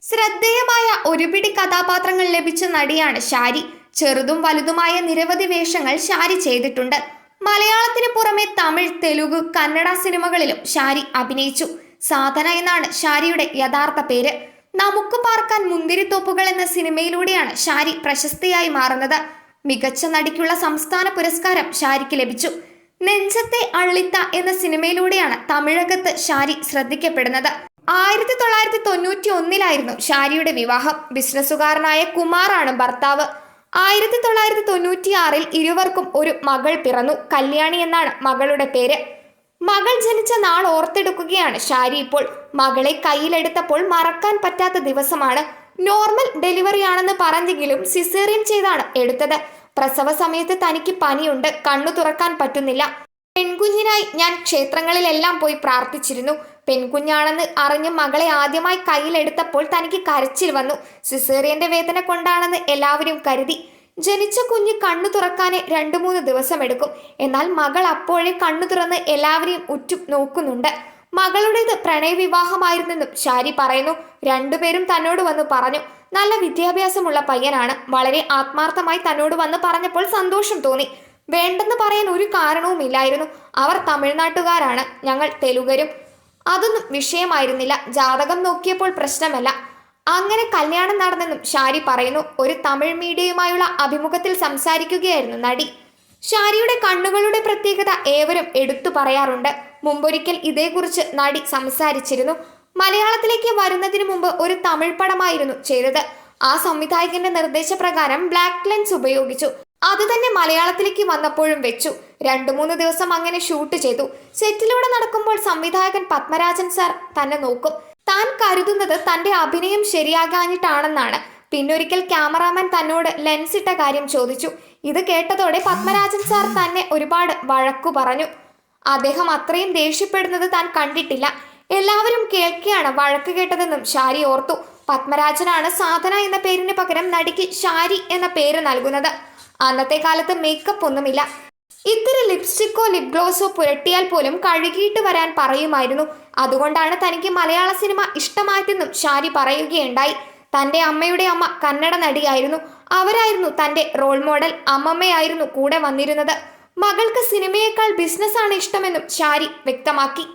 ശ്രദ്ധേയമായ ഒരുപിടി കഥാപാത്രങ്ങൾ ലഭിച്ച നടിയാണ് ഷാരി. ചെറുതും വലുതുമായ നിരവധി വേഷങ്ങൾ ഷാരി ചെയ്തിട്ടുണ്ട്. മലയാളത്തിന് പുറമെ തമിഴ്, തെലുഗു, കന്നഡ സിനിമകളിലും ഷാരി അഭിനയിച്ചു. സാധന എന്നാണ് ഷാരിയുടെ യഥാർത്ഥ പേര്. നമുക്ക് പാർക്കാൻ മുന്തിരിത്തോപ്പുകൾ എന്ന സിനിമയിലൂടെയാണ് ഷാരി പ്രശസ്തിയായി മാറുന്നത്. മികച്ച നടിക്കുള്ള സംസ്ഥാന പുരസ്കാരം ഷാരിക്ക് ലഭിച്ചു. നെഞ്ചത്തെ അള്ളിത്ത എന്ന സിനിമയിലൂടെയാണ് തമിഴകത്ത് ഷാരി ശ്രദ്ധിക്കപ്പെടുന്നത്. 1991 ഷാരിയുടെ വിവാഹം. ബിസിനസ്സുകാരനായ കുമാറാണ് ഭർത്താവ്. 1996 ഇരുവർക്കും ഒരു മകൾ പിറന്നു. കല്യാണി എന്നാണ് മകളുടെ പേര്. മകൾ ജനിച്ച നാൾ ഓർത്തെടുക്കുകയാണ് ഷാരി ഇപ്പോൾ. മകളെ കയ്യിലെടുത്തപ്പോൾ മറക്കാൻ പറ്റാത്ത ദിവസമാണ്. നോർമൽ ഡെലിവറി ആണെന്ന് പറഞ്ഞെങ്കിലും സിസേറിയൻ ചെയ്താണ് എടുത്തത്. പ്രസവ സമയത്ത് തനിക്ക് പനിയുണ്ട്, കണ്ണു തുറക്കാൻ പറ്റുന്നില്ല. പെൺകുഞ്ഞിനായി ഞാൻ ക്ഷേത്രങ്ങളിലെല്ലാം പോയി പ്രാർത്ഥിച്ചിരുന്നു. പെൺകുഞ്ഞാണെന്ന് അറിഞ്ഞ് മകളെ ആദ്യമായി കയ്യിലെടുത്തപ്പോൾ തനിക്ക് കരച്ചിൽ വന്നു. സിസേറിയന്റെ വേദന കൊണ്ടാണെന്ന് എല്ലാവരും കരുതി. ജനിച്ച കുഞ്ഞ് കണ്ണു തുറക്കാൻ 2-3 ദിവസം എടുക്കും. എന്നാൽ മകൾ അപ്പോഴേ കണ്ണു തുറന്ന് എല്ലാവരെയും ഉറ്റു നോക്കുന്നുണ്ട്. മകളുടേത് പ്രണയവിവാഹമായിരുന്നെന്നും ഷാരി പറയുന്നു. രണ്ടുപേരും തന്നോട് വന്ന് പറഞ്ഞു. നല്ല വിദ്യാഭ്യാസമുള്ള പയ്യനാണ്. വളരെ ആത്മാർത്ഥമായി തന്നോട് വന്ന് പറഞ്ഞപ്പോൾ സന്തോഷം തോന്നി. വേണ്ടെന്ന് പറയാൻ ഒരു കാരണവുമില്ലായിരുന്നു. അവർ തമിഴ്നാട്ടുകാരാണ്, ഞങ്ങൾ തെലുഗരും. അതൊന്നും വിഷയമായിരുന്നില്ല. ജാതകം നോക്കിയപ്പോൾ പ്രശ്നമല്ല. അങ്ങനെ കല്യാണം നടന്നെന്നും ഷാരി പറയുന്നു. ഒരു തമിഴ് മീഡിയയുമായുള്ള അഭിമുഖത്തിൽ സംസാരിക്കുകയായിരുന്നു നടി. ഷാരിയുടെ കണ്ണുകളുടെ പ്രത്യേകത ഏവരും എടുത്തു പറയാറുണ്ട്. മുമ്പൊരിക്കൽ ഇതേക്കുറിച്ച് നടി സംസാരിച്ചിരുന്നു. മലയാളത്തിലേക്ക് വരുന്നതിന് മുമ്പ് ഒരു തമിഴ് പടമായിരുന്നു ചെയ്തത്. ആ സംവിധായകന്റെ നിർദ്ദേശപ്രകാരം ബ്ലാക്ക് ലെൻസ് ഉപയോഗിച്ചു. അത് തന്നെ മലയാളത്തിലേക്ക് വന്നപ്പോഴും വെച്ചു. 2-3 ദിവസം അങ്ങനെ ഷൂട്ട് ചെയ്തു. സെറ്റിലൂടെ നടക്കുമ്പോൾ സംവിധായകൻ പത്മരാജൻ സാർ തന്നെ നോക്കും. താൻ കരുതുന്നത് തന്റെ അഭിനയം ശരിയാകാഞ്ഞിട്ടാണെന്നാണ്. പിന്നൊരിക്കൽ ക്യാമറാമാൻ തന്നോട് ലെൻസ് ഇട്ട കാര്യം ചോദിച്ചു. ഇത് കേട്ടതോടെ പത്മരാജൻ സാർ തന്നെ ഒരുപാട് വഴക്കു പറഞ്ഞു. അദ്ദേഹം അത്രയും ദേഷ്യപ്പെടുന്നത് താൻ കണ്ടിട്ടില്ല. എല്ലാവരും കേൾക്കെയാണ് വഴക്ക് കേട്ടതെന്നും ഷാരി ഓർത്തു. പത്മരാജനാണ് സാധന എന്ന പേരിന് പകരം നടിക്ക് ഷാരി എന്ന പേര് നൽകുന്നത്. അന്നത്തെ കാലത്ത് മേക്കപ്പ് ഒന്നുമില്ല. ഇത്തിരി ലിപ്സ്റ്റിക്കോ ലിപ് ഗ്ലോസോ പുരട്ടിയാൽ പോലും കഴുകിയിട്ട് വരാൻ പറയുമായിരുന്നു. അതുകൊണ്ടാണ് തനിക്ക് മലയാള സിനിമ ഇഷ്ടമായതെന്നും ഷാരി പറയുകയുണ്ടായി. തന്റെ അമ്മയുടെ അമ്മ കന്നഡ നടിയായിരുന്നു. അവരായിരുന്നു തന്റെ റോൾ മോഡൽ. അമ്മമ്മയായിരുന്നു കൂടെ വന്നിരുന്നത്. മകൾക്ക് സിനിമയേക്കാൾ ബിസിനസ്സാണ് ഇഷ്ടമെന്നും ഷാരി വ്യക്തമാക്കി.